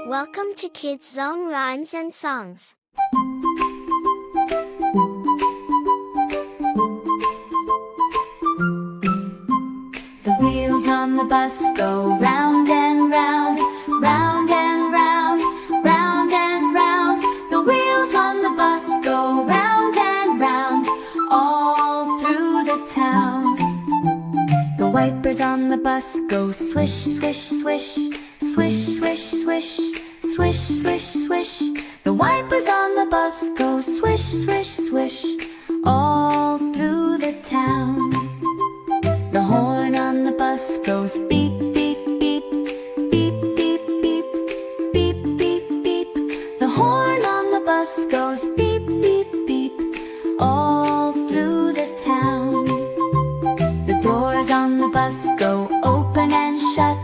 Welcome to Kids Zone Rhymes and Songs. The wheels on the bus go round and round, round and round, round and round. The wheels on the bus go round and round, all through the town. The wipers on the bus go swish, swish, swish, swish, swish, swish, swish, swish, swish. The wipers on the bus go swish, swish, swish, all through the town. The horn on the bus goes beep, beep, beep, beep, beep, beep, beep, beep, beep. The horn on the bus goes beep, beep, beep, all through the town. The doors on the bus go open and shut,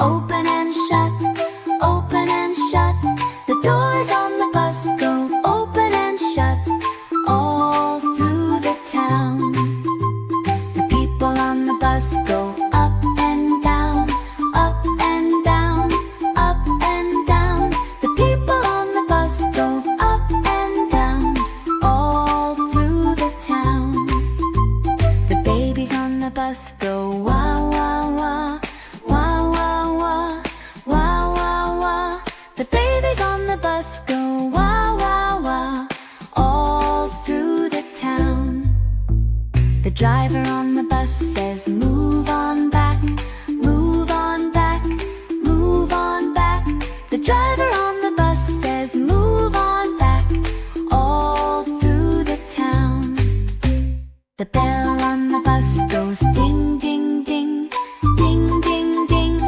open and shut, open and shut. The doors on the bus go open and shut, all through the town. The people on the bus go up and down, up and down, up and down. The people on the bus go up and down, all through the town. The babies on the bus go wah, wah, wah, wah, wah, wah, wah, wah, wah. The babies on the bus go wah, wah, wah, all through the town. The driver on the bus says move on back, move on back, move on back. The driver on the bus says move on back, all through the town. The bell on the bus goes ding, ding, ding, ding, ding, ding,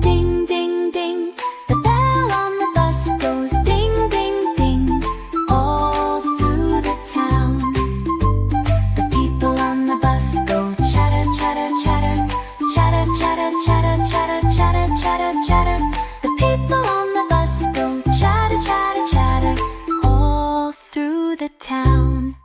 ding, ding, ding. The bell on the bus goes ding, ding, ding, all through the town. The people on the bus go chatter, chatter, chatter, chatter, chatter, chatter, chatter, chatter, chatter, chatter. The people on the bus go chatter, chatter, chatter, all through the town.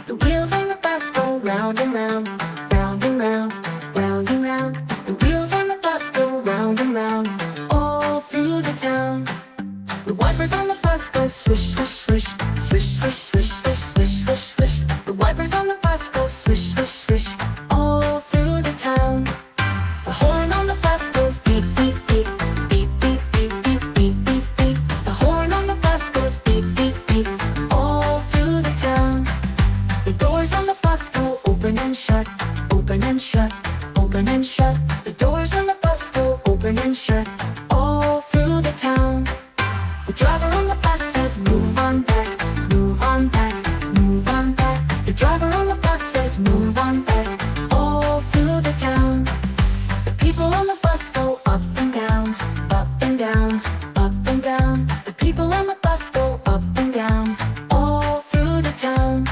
The wheels on the bus go round and round, round and round, round and round. The wheels on the bus go round and round, all through the town. The wipers on the bus go swish, swish, swish, swish, swish, swish, swish, swish, swish, swish. The wipers on the bus go swish, swish, swish, all through the town. The horn on the bus goes beep, beep, beep, beep, beep, beep, beep, beep, beep, beep. The horn on the bus goes beep, beep, beep, all through the town. The doors on the bus go open and shut, open and shut, open and shut. The doors on the bus go open and shut, all through the town. The driver on the bus says move on back, move on back, move on back. The driver on the bus says move on back, all through the town. The people on the bus go up and down, up and down, up and down. The people on the bus go up and down, all through the town.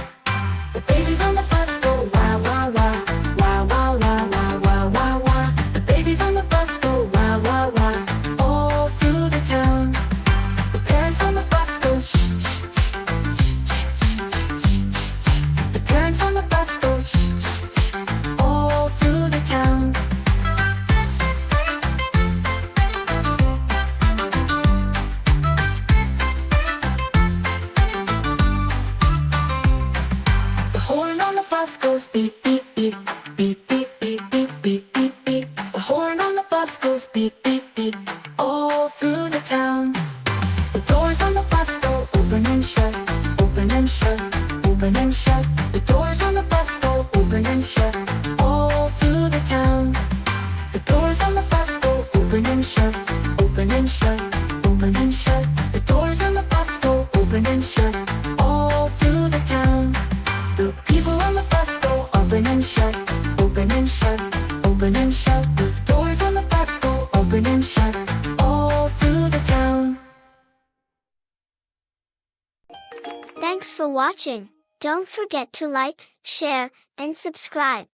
The babies on the bus go wah, wah, wah, wah, wah, wah, wah, wah, wah, wah. The babies on the bus go wah, wah, wah, all through the town. The parents on the bus go shh, shh, shh, shh, shh, shh. The parents on the bus go shh, shh, shh, all through the town. The horn on the bus goes beep, beep, beep, beep, beep, beep, beep, beep, beep, beep. The horn on the bus goes beep, beep, beep, all through the town. The doors on the bus go open and shut, open and shut, open and shut. The doors on the bus go open and shut, all through the town. The doors on the bus go open and shut, open and shut, open and shut. The doors on the bus go open and shut, all through the town. The people on the bus go open and shut, open and shut, open and shut. The doors on the bus go open and shut, all through the town. Thanks for watching. Don't forget to like, share, and subscribe.